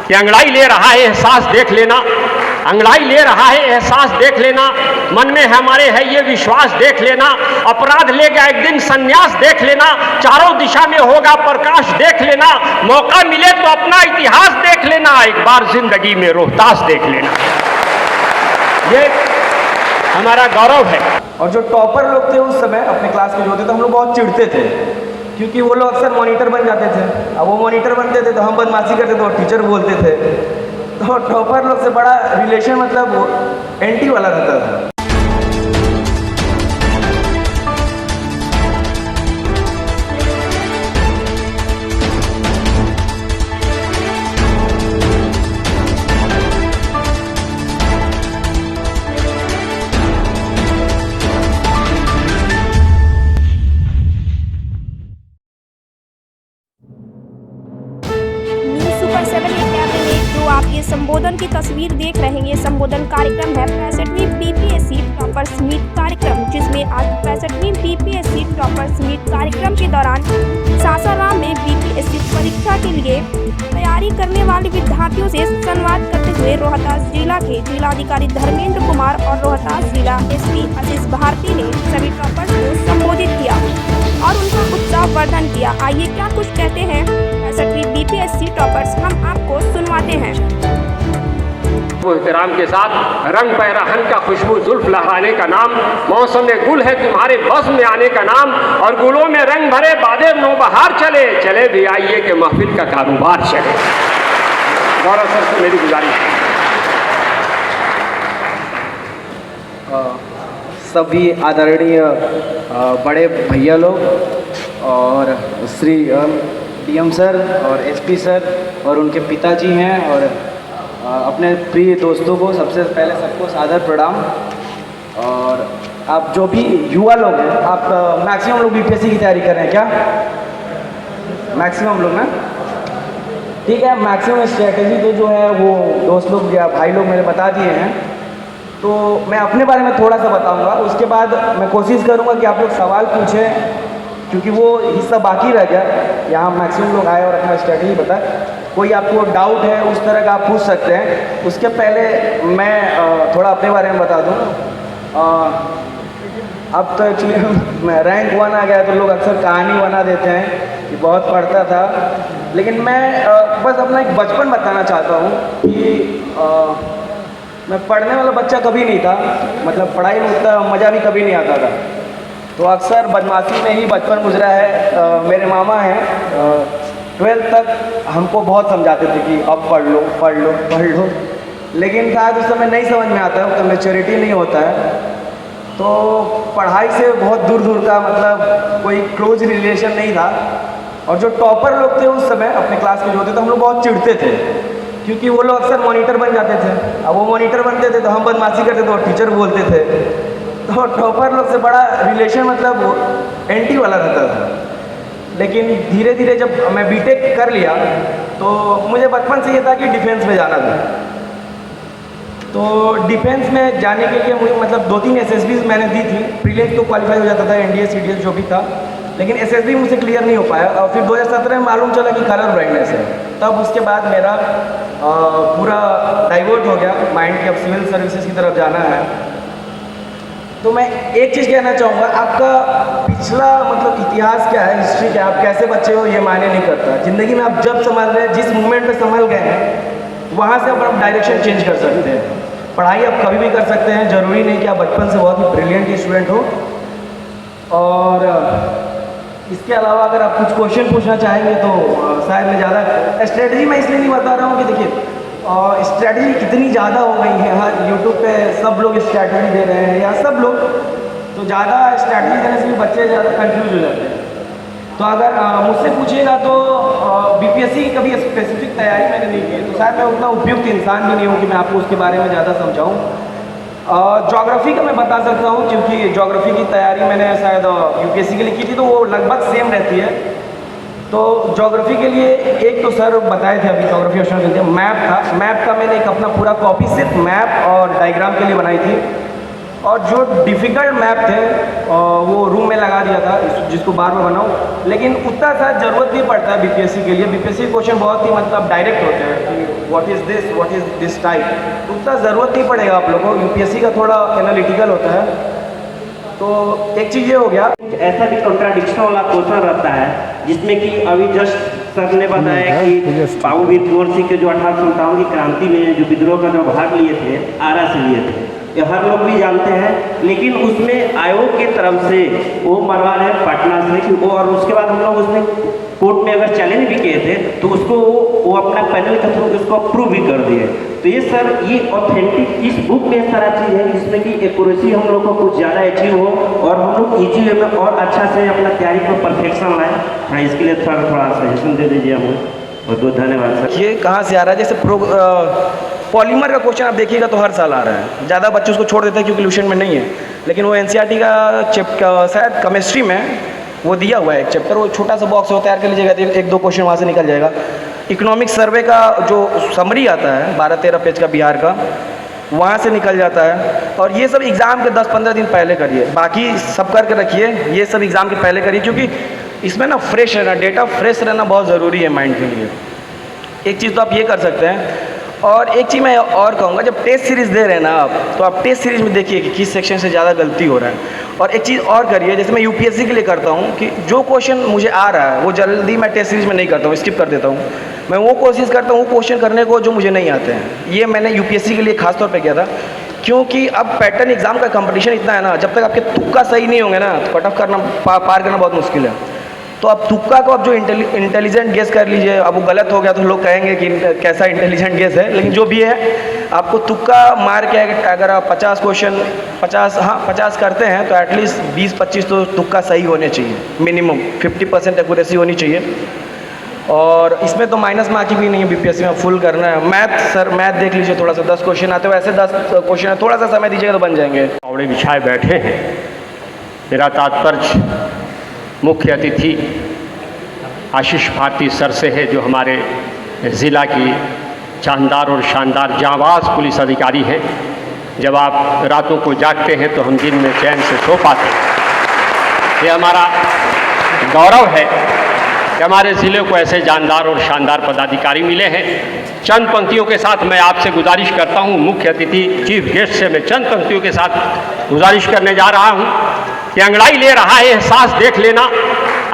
कि अंगड़ाई ले रहा है एहसास देख लेना, अंगड़ाई ले रहा है एहसास देख लेना, मन में हमारे है ये विश्वास देख लेना, अपराध लेगा एक दिन संन्यास देख लेना, चारों दिशा में होगा प्रकाश देख लेना, मौका मिले तो अपना इतिहास देख लेना, एक बार जिंदगी में रोहतास देख लेना। ये हमारा गौरव है। और जो टॉपर लोग थे उस समय अपने क्लास के जो होते थे, हम लोग बहुत चिढ़ते थे क्योंकि वो लोग अक्सर मॉनिटर बन जाते थे। अब वो मॉनिटर बनते थे तो हम बदमाशी करते थे और टीचर बोलते थे। तो टॉपर लोग से बड़ा रिलेशन मतलब एंटी वाला रहता था। संबोधन की तस्वीर देख रहे हैं। ये संबोधन कार्यक्रम है 65वीं बीपीएससी टॉपर्स मीट कार्यक्रम, जिसमें आज 65वीं बीपीएससी टॉपर्स मीट कार्यक्रम के दौरान सासाराम में बीपीएससी परीक्षा के लिए तैयारी करने वाले विद्यार्थियों से संवाद करते हुए रोहतास जिला के जिलाधिकारी धर्मेंद्र कुमार और रोहतास जिला एसपी आशीष भारती ने सभी टॉपर्स को संबोधित किया और उनका उत्साहवर्धन किया। आइए क्या कुछ कहते हैं 65वीं बीपीएससी टॉपर्स, हम आपको सुनवाते हैं। वो एहतराम के साथ रंग पैराहन का खुशबू जुल्फ लहराने का नाम, मौसम में गुल है तुम्हारे बस में आने का नाम, और गुलों में रंग भरे बादे नौबहार चले चले भी आइए कि महफिल का कारोबार चले। गौरव सर से मेरी गुजारिश है। सभी आदरणीय बड़े भैया लोग और श्री डीएम सर और एसपी सर और उनके पिताजी हैं और अपने प्रिय दोस्तों को सबसे पहले सबको सादर प्रणाम। और आप जो भी युवा लोग हैं, आप मैक्सिमम लोग बीपीएससी की तैयारी कर रहे हैं क्या? मैक्सिमम लोग ना, ठीक है। मैक्सिमम स्ट्रेटजी तो जो है वो दोस्त लोग या भाई लोग मेरे बता दिए हैं, तो मैं अपने बारे में थोड़ा सा बताऊंगा। उसके बाद मैं कोशिश करूंगा कि आप लोग सवाल पूछें, क्योंकि वो हिस्सा बाकी रह गया। यहाँ मैक्सिमम लोग आए और अपना स्ट्रेटजी बताए। कोई आपको डाउट है उस तरह का आप पूछ सकते हैं। उसके पहले मैं थोड़ा अपने बारे में बता दूँ। अब तो एक्चुअली मैं रैंक 1 आ गया तो लोग अक्सर कहानी बना देते हैं कि बहुत पढ़ता था, लेकिन मैं बस अपना एक बचपन बताना चाहता हूँ कि मैं पढ़ने वाला बच्चा कभी नहीं था। मतलब पढ़ाई में उतना मज़ा भी कभी नहीं आता था, तो अक्सर बदमाशी में ही बचपन गुजरा है। मेरे मामा हैं 12th तक हमको बहुत समझाते थे कि अब पढ़ लो पढ़ लो पढ़ लो, लेकिन शायद उस समय नहीं समझ में आता है, तो मैच्योरिटी नहीं होता है। तो पढ़ाई से बहुत दूर दूर का मतलब कोई क्लोज रिलेशन नहीं था। और जो टॉपर लोग थे उस समय अपने क्लास के जो होते थे, हम लोग बहुत चिढ़ते थे क्योंकि वो लोग अक्सर मॉनिटर बन जाते थे। अब वो मॉनिटर बनते थे तो हम बदमाशी करते थे और टीचर बोलते थे। तो टॉपर लोग से बड़ा रिलेशन मतलब एंटी वाला रहता था। लेकिन धीरे धीरे जब मैं बीटेक कर लिया तो मुझे बचपन से ये था कि डिफेंस में जाना था। तो डिफेंस में जाने के लिए मुझे मतलब 2-3 एसएसबीज मैंने दी थी। प्रीलिम्स तो क्वालिफाई हो जाता था, एनडीए सीडीएस जो भी था, लेकिन एसएसबी मुझसे क्लियर नहीं हो पाया। और फिर 2017 में मालूम चला कि कलर ब्राइटनेस है। तब उसके बाद मेरा पूरा डाइवर्ट हो गया माइंड कि अब सिविल सर्विसेज की तरफ जाना है। तो मैं एक चीज़ कहना चाहूँगा, आपका पिछला मतलब इतिहास क्या है, हिस्ट्री क्या है, आप कैसे बच्चे हो ये मायने नहीं करता। ज़िंदगी में आप जब संभल रहे हैं, जिस मूवमेंट पे संभल गए हैं, वहाँ से आप डायरेक्शन चेंज कर सकते हैं। पढ़ाई आप कभी भी कर सकते हैं, ज़रूरी नहीं कि आप बचपन से बहुत ही ब्रिलियंट स्टूडेंट हो। और इसके अलावा अगर आप कुछ क्वेश्चन पूछना चाहेंगे तो शायद मैं ज़्यादा स्ट्रेटजी मैं इसलिए नहीं बता रहा हूँ कि देखिए स्ट्रैटेजी कितनी ज़्यादा हो गई है। हाँ, यूट्यूब पे सब लोग स्ट्रैटेजी दे रहे हैं या सब लोग, तो ज़्यादा स्ट्रैटेजी देने से भी बच्चे ज़्यादा कंफ्यूज हो जाते हैं। तो अगर मुझसे पूछिएगा तो बीपीएससी की कभी स्पेसिफिक तैयारी मैंने नहीं की है, तो शायद मैं उतना उपयुक्त इंसान भी नहीं हूँ कि मैं आपको उसके बारे में ज़्यादा समझाऊँ। ज्योग्राफी का मैं बता सकता हूँ, क्योंकि ज्योग्राफी की तैयारी मैंने शायद यूपीएससी के लिए की थी, तो वो लगभग सेम रहती है। तो ज्योग्राफी के लिए एक तो सर बताए थे अभी ज्योग्राफी ऑप्शन मैप था। मैप का मैंने एक अपना पूरा कॉपी सिर्फ मैप और डायग्राम के लिए बनाई थी, और जो डिफ़िकल्ट मैप थे वो रूम में लगा दिया था, जिसको बार बार बनाऊँ। लेकिन उतना सा ज़रूरत नहीं पड़ता है बीपीएससी के लिए। बीपीएससी क्वेश्चन बहुत ही मतलब डायरेक्ट होते हैं कि व्हाट इज़ दिस टाइप, उतना ज़रूरत नहीं पड़ेगा आप लोगों को। यूपीएससी का थोड़ा एनालिटिकल होता है, तो एक चीज़ ये हो गया। ऐसा भी कॉन्ट्राडिक्शन वाला क्वेश्चन रहता है जिसमें कि अभी जस्ट सर ने बताया कि बाबू वीर कुंवर सिंह के जो 1857 की क्रांति में जो विद्रोह का जो भाग लिए थे, आरा से लिए थे, ये हर लोग भी जानते हैं। लेकिन उसमें आयोग की तरफ से वो मरवा रहे हैं पटना से कि वो, और उसके बाद हम लोग उसमें कोर्ट में अगर चैलेंज भी किए थे तो उसको वो अपना पैनल के थ्रू उसको अप्रूव भी कर दिए। तो ये सर ये ऑथेंटिक इस बुक में सारा चीज़ है जिसमें कि एक्यूरेसी हम लोग को कुछ ज़्यादा अचीव हो और हम लोग ईजी वे में और अच्छा से अपना तैयारी को परफेक्शन लाएँ। हाँ, इसके लिए सर थोड़ा सजेशन दे दीजिए हमें। बहुत बहुत धन्यवाद सर। ये कहाँ से आ रहा है? जैसे पॉलीमर का क्वेश्चन आप देखिएगा तो हर साल आ रहा है, ज़्यादा बच्चे उसको छोड़ देते हैं क्योंकि ट्यूशन में नहीं है, लेकिन वो एनसीईआरटी का शायद केमिस्ट्री में वो दिया हुआ है एक चैप्टर, वो छोटा सा बॉक्स हो तैयार कर लीजिएगा, एक दो क्वेश्चन वहाँ से निकल जाएगा। इकोनॉमिक सर्वे का जो समरी आता है 12-13 पेज का बिहार का, वहाँ से निकल जाता है। और ये सब एग्ज़ाम के 10-15 दिन पहले करिए, बाकी सब करके रखिए, ये सब एग्ज़ाम के पहले करिए, क्योंकि इसमें ना फ्रेश रहना, डेटा फ्रेश रहना बहुत ज़रूरी है माइंड के लिए। एक चीज़ तो आप ये कर सकते हैं। और एक चीज़ मैं और कहूँगा, जब टेस्ट सीरीज़ दे रहे हैं ना आप, तो आप टेस्ट सीरीज़ में देखिए कि किस सेक्शन से ज़्यादा गलती हो रहा है। और एक चीज़ और करिए, जैसे मैं यूपीएससी के लिए करता हूँ कि जो क्वेश्चन मुझे आ रहा है वो जल्दी मैं टेस्ट सीरीज़ में नहीं करता हूँ, स्किप कर देता हूँ। मैं वो कोशिश करता हूँ क्वेश्चन करने को जो मुझे नहीं आते हैं। ये मैंने यूपीएससी के लिए खास तौर पे किया था, क्योंकि अब पैटर्न एग्जाम का कंपटीशन इतना है ना, जब तक आपके तुक्का सही नहीं होंगे ना तो कट ऑफ करना पार करना बहुत मुश्किल है। तो अब तुक्का को आप जो इंटेलिजेंट गेस कर लीजिए, अब वो गलत हो गया तो लोग कहेंगे कि कैसा इंटेलिजेंट गेस है, लेकिन जो भी है आपको तुक्का मार के अगर आप 50 क्वेश्चन 50 करते हैं तो एटलीस्ट 20-25 तो तुक्का सही होने चाहिए, मिनिमम 50% एक्यूरेसी होनी चाहिए। और इसमें तो माइनस मार्किंग भी नहीं है, बीपीएससी में फुल करना है। मैथ देख लीजिए, थोड़ा सा 10 क्वेश्चन आते हो, ऐसे 10 क्वेश्चन है, थोड़ा सा समय दीजिएगा तो बन जाएंगे। कौड़े बिछाए बैठे हैं। मेरा तात्पर्य मुख्य अतिथि आशीष भारती सर से है, जो हमारे ज़िला की शानदार और शानदार जांबाज पुलिस अधिकारी हैं। जब आप रातों को जागते हैं तो हम दिन में चैन से सो पाते हैं। ये हमारा गौरव है कि हमारे ज़िले को ऐसे जानदार और शानदार पदाधिकारी मिले हैं। चंद पंक्तियों के साथ मैं आपसे गुजारिश करता हूँ, मुख्य अतिथि चीफ गेस्ट से मैं चंद पंक्तियों के साथ गुजारिश करने जा रहा हूँ कि अंगड़ाई ले रहा है एहसास देख लेना,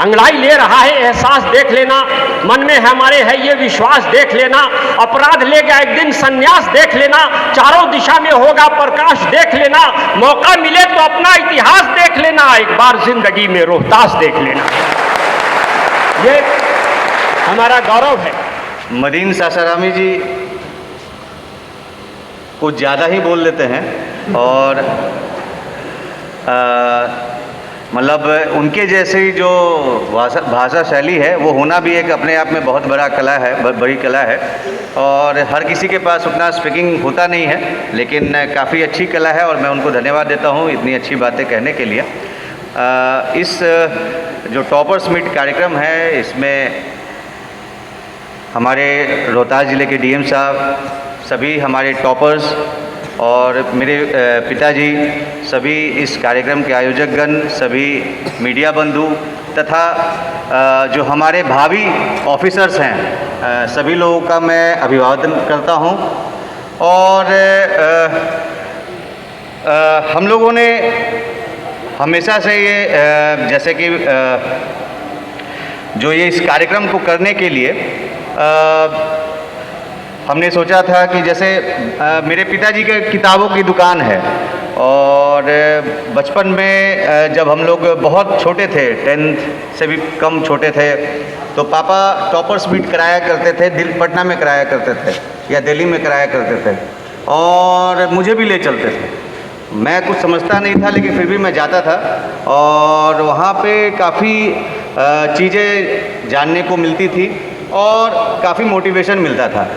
अंगड़ाई ले रहा है एहसास देख लेना, मन में हमारे है ये विश्वास देख लेना, अपराध लेगा एक दिन संन्यास देख लेना, चारों दिशा में होगा प्रकाश देख लेना, मौका मिले तो अपना इतिहास देख लेना, एक बार जिंदगी में रोहतास देख लेना। ये हमारा गौरव है। मदीन सासारामी जी कुछ ज़्यादा ही बोल लेते हैं और मतलब उनके जैसी जो भाषा शैली है वो होना भी एक अपने आप में बहुत बड़ा कला है, बड़ी कला है। और हर किसी के पास उतना स्पीकिंग होता नहीं है, लेकिन काफ़ी अच्छी कला है और मैं उनको धन्यवाद देता हूँ इतनी अच्छी बातें कहने के लिए। इस जो टॉपर्स मीट कार्यक्रम है, इसमें हमारे रोहतास ज़िले के डीएम साहब, सभी हमारे टॉपर्स और मेरे पिताजी, सभी इस कार्यक्रम के आयोजकगण, सभी मीडिया बंधु तथा जो हमारे भावी ऑफिसर्स हैं, सभी लोगों का मैं अभिवादन करता हूं। और हम लोगों ने हमेशा से ये जैसे कि जो ये इस कार्यक्रम को करने के लिए हमने सोचा था कि जैसे मेरे पिताजी के किताबों की दुकान है और बचपन में जब हम लोग बहुत छोटे थे, 10th से भी कम छोटे थे, तो पापा टॉपर्स मीट कराया करते थे, पटना में कराया करते थे या दिल्ली में कराया करते थे और मुझे भी ले चलते थे। मैं कुछ समझता नहीं था लेकिन फिर भी मैं जाता था और वहाँ पे काफ़ी चीज़ें जानने को मिलती थी और काफ़ी मोटिवेशन मिलता था।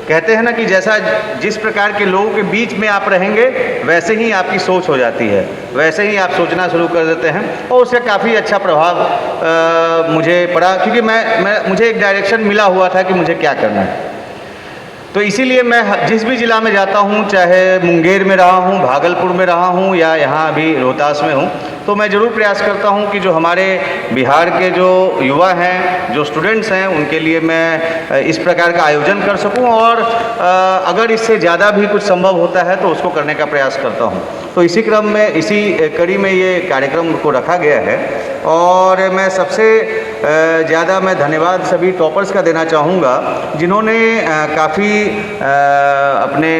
कहते हैं ना कि जैसा जिस प्रकार के लोगों के बीच में आप रहेंगे वैसे ही आपकी सोच हो जाती है, वैसे ही आप सोचना शुरू कर देते हैं और उससे काफ़ी अच्छा प्रभाव मुझे पड़ा, क्योंकि मुझे एक डायरेक्शन मिला हुआ था कि मुझे क्या करना है। तो इसीलिए मैं जिस भी ज़िला में जाता हूँ, चाहे मुंगेर में रहा हूँ, भागलपुर में रहा हूँ या यहाँ अभी रोहतास में हूँ, तो मैं ज़रूर प्रयास करता हूँ कि जो हमारे बिहार के जो युवा हैं, जो स्टूडेंट्स हैं, उनके लिए मैं इस प्रकार का आयोजन कर सकूँ और अगर इससे ज़्यादा भी कुछ संभव होता है तो उसको करने का प्रयास करता हूँ। तो इसी क्रम में, इसी कड़ी में ये कार्यक्रम को रखा गया है और मैं सबसे ज़्यादा मैं धन्यवाद सभी टॉपर्स का देना चाहूँगा जिन्होंने काफ़ी अपने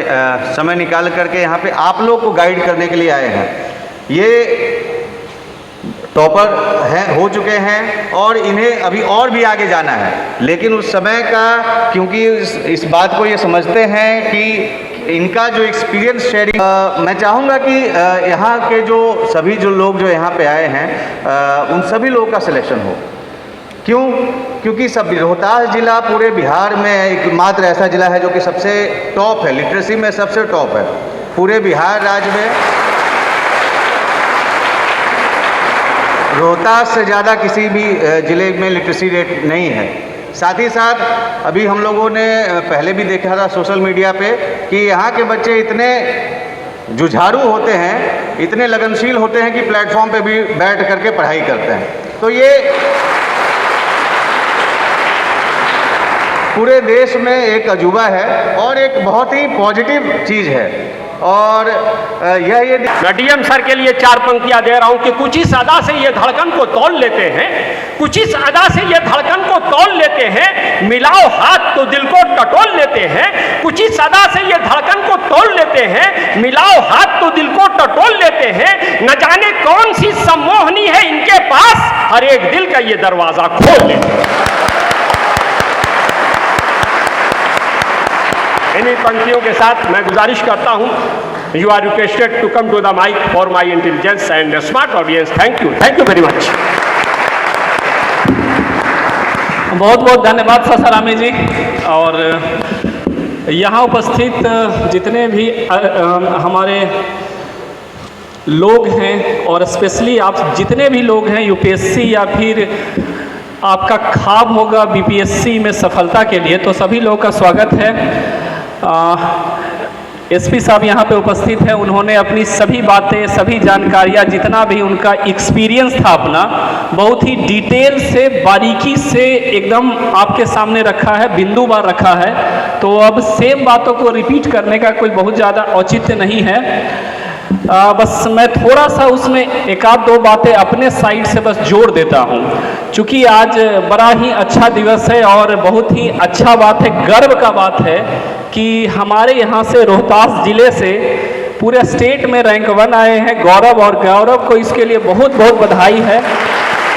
समय निकाल करके यहाँ पे आप लोग को गाइड करने के लिए आए हैं। ये टॉपर हैं, हो चुके हैं और इन्हें अभी और भी आगे जाना है, लेकिन उस समय का, क्योंकि इस बात को ये समझते हैं कि इनका जो एक्सपीरियंस शेयरिंग, मैं चाहूँगा कि यहाँ के जो सभी जो लोग जो यहाँ पे आए हैं उन सभी लोगों का सिलेक्शन हो। क्यों? क्योंकि सब रोहतास ज़िला पूरे बिहार में एकमात्र ऐसा ज़िला है जो कि सबसे टॉप है, लिटरेसी में सबसे टॉप है पूरे बिहार राज्य में। रोहतास से ज़्यादा किसी भी ज़िले में लिटरेसी रेट नहीं है। साथ ही साथ अभी हम लोगों ने पहले भी देखा था सोशल मीडिया पे कि यहाँ के बच्चे इतने जुझारू होते हैं, इतने लगनशील होते हैं कि प्लेटफॉर्म पे भी बैठ करके पढ़ाई करते हैं। तो ये पूरे देश में एक अजूबा है और एक बहुत ही पॉजिटिव चीज़ है। और ये मैं डीएम सर के लिए 4 पंक्तियां दे रहा हूं कि कुछ इस अदा से ये धड़कन को तोल लेते हैं, कुछ इस अदा से ये धड़कन को तोल लेते हैं, मिलाओ हाथ तो दिल को टटोल लेते हैं। कुछ इस अदा से ये धड़कन को तोल लेते हैं, मिलाओ हाथ तो दिल को टटोल लेते हैं। न जाने कौन सी सम्मोहनी है इनके पास, हर एक दिल का ये दरवाजा खोल लेते हैं। इन्हीं पंक्तियों के साथ मैं गुजारिश करता हूं, you are requested to come to the mic for my intelligence and smart audience. Thank you very much. बहुत बहुत धन्यवाद सासारामी जी। और यहाँ उपस्थित जितने भी हमारे लोग हैं और स्पेशली आप जितने भी लोग हैं यूपीएससी या फिर आपका ख्वाब होगा बीपीएससी में सफलता के लिए, तो सभी लोगों का स्वागत है। एसपी साहब यहाँ पे उपस्थित हैं, उन्होंने अपनी सभी बातें, सभी जानकारियाँ, जितना भी उनका एक्सपीरियंस था अपना, बहुत ही डिटेल से, बारीकी से एकदम आपके सामने रखा है, बिंदुवार रखा है। तो अब सेम बातों को रिपीट करने का कोई बहुत ज़्यादा औचित्य नहीं है। बस मैं थोड़ा सा उसमें एक आध दो बातें अपने साइड से बस जोड़ देता हूँ। चूँकि आज बड़ा ही अच्छा दिवस है और बहुत ही अच्छा बात है, गर्व का बात है कि हमारे यहाँ से रोहतास ज़िले से पूरे स्टेट में रैंक 1 आए हैं गौरव, और गौरव को इसके लिए बहुत बहुत बधाई है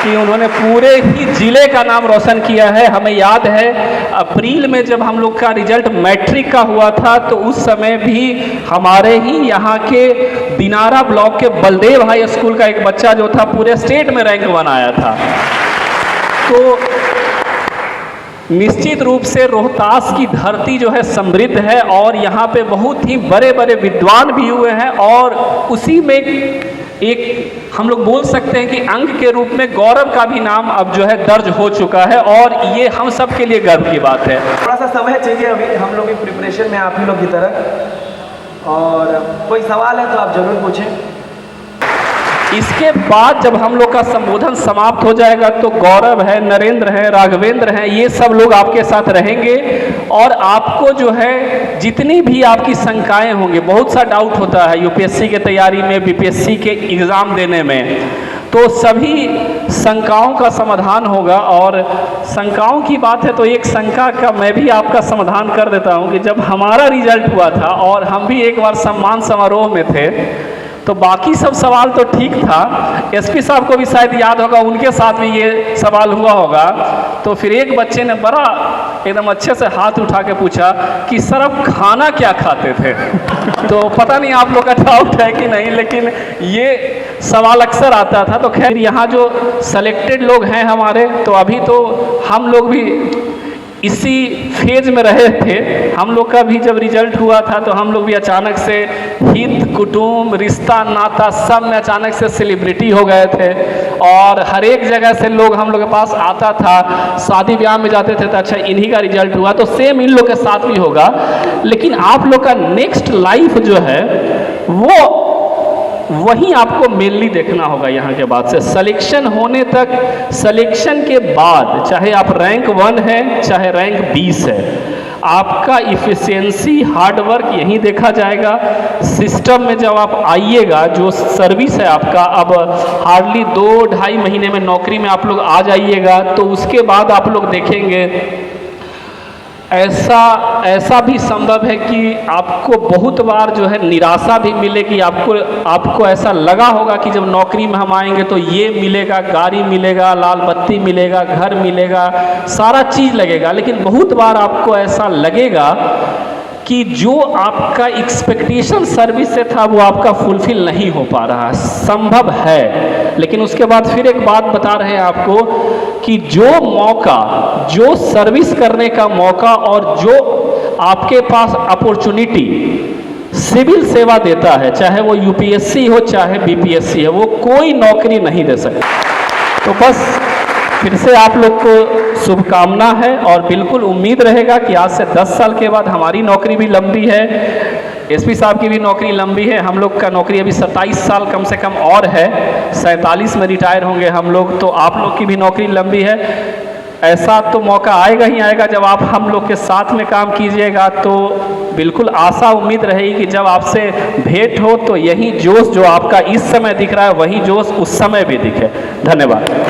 कि उन्होंने पूरे ही ज़िले का नाम रोशन किया है। हमें याद है अप्रैल में जब हम लोग का रिजल्ट मैट्रिक का हुआ था, तो उस समय भी हमारे ही यहाँ के दिनारा ब्लॉक के बलदेव हाई स्कूल का एक बच्चा जो था पूरे स्टेट में रैंक 1 आया था। तो निश्चित रूप से रोहतास की धरती जो है समृद्ध है और यहाँ पे बहुत ही बड़े बड़े विद्वान भी हुए हैं, और उसी में एक हम लोग बोल सकते हैं कि अंग के रूप में गौरव का भी नाम अब जो है दर्ज हो चुका है, और ये हम सब के लिए गर्व की बात है। थोड़ा सा समय चाहिए अभी हम लोग की प्रिपरेशन में, आप ही लोग की तरह। और कोई सवाल है तो आप जरूर पूछें। इसके बाद जब हम लोग का संबोधन समाप्त हो जाएगा तो गौरव है, नरेंद्र है, राघवेंद्र हैं, ये सब लोग आपके साथ रहेंगे और आपको जो है जितनी भी आपकी शंकाएं होंगी, बहुत सा डाउट होता है यूपीएससी के तैयारी में, बीपीएससी के एग्ज़ाम देने में, तो सभी शंकाओं का समाधान होगा। और शंकाओं की बात है तो एक शंका का मैं भी आपका समाधान कर देता हूँ कि जब हमारा रिजल्ट हुआ था और हम भी एक बार सम्मान समारोह में थे, तो बाकी सब सवाल तो ठीक था, एसपी साहब को भी शायद याद होगा, उनके साथ भी ये सवाल हुआ होगा। तो फिर एक बच्चे ने बड़ा एकदम अच्छे से हाथ उठा के पूछा कि सर आप खाना क्या खाते थे? तो पता नहीं आप लोग का डाउट है कि नहीं, लेकिन ये सवाल अक्सर आता था। तो खैर यहाँ जो सेलेक्टेड लोग हैं हमारे, तो अभी तो हम लोग भी इसी फेज में रहे थे। हम लोग का भी जब रिजल्ट हुआ था तो हम लोग भी अचानक से हित कुटुंब रिश्ता नाता सब में अचानक से सेलिब्रिटी हो गए थे। और हर एक जगह से लोग हम लोग के पास आता था, शादी ब्याह में जाते थे तो अच्छा इन्हीं का रिजल्ट हुआ, तो सेम इन लोग के साथ भी होगा। लेकिन आप लोग का नेक्स्ट लाइफ जो है वो वहीं आपको मेनली देखना होगा। यहाँ के बाद से सिलेक्शन होने तक, सिलेक्शन के बाद चाहे आप रैंक 1 है चाहे रैंक 20 है, आपका इफ़िशियंसी हार्डवर्क यहीं देखा जाएगा। सिस्टम में जब आप आइएगा, जो सर्विस है आपका, अब हार्डली 2-2.5 महीने में नौकरी में आप लोग आ जाइएगा, तो उसके बाद आप लोग देखेंगे ऐसा भी संभव है कि आपको बहुत बार जो है निराशा भी मिलेगी। आपको ऐसा लगा होगा कि जब नौकरी में हम आएंगे तो ये मिलेगा, गाड़ी मिलेगा, लाल बत्ती मिलेगा, घर मिलेगा, सारा चीज़ लगेगा। लेकिन बहुत बार आपको ऐसा लगेगा कि जो आपका एक्सपेक्टेशन सर्विस से था वो आपका फुलफिल नहीं हो पा रहा। संभव है, लेकिन उसके बाद फिर एक बात बता रहे हैं आपको कि जो मौका, जो सर्विस करने का मौका और जो आपके पास अपॉर्चुनिटी सिविल सेवा देता है, चाहे वो यूपीएससी हो चाहे बीपीएससी है, वो कोई नौकरी नहीं दे सकता। तो बस फिर से आप लोग को शुभकामना है और बिल्कुल उम्मीद रहेगा कि आज से 10 साल के बाद हमारी नौकरी भी लंबी है, एसपी साहब की भी नौकरी लंबी है। हम लोग का नौकरी अभी 27 साल कम से कम और है, 47 में रिटायर होंगे हम लोग, तो आप लोग की भी नौकरी लंबी है। ऐसा तो मौका आएगा ही आएगा जब आप हम लोग के साथ में काम कीजिएगा, तो बिल्कुल आशा उम्मीद रहेगी कि जब आपसे भेंट हो तो यही जोश जो आपका इस समय दिख रहा है वही जोश उस समय भी दिखे। धन्यवाद।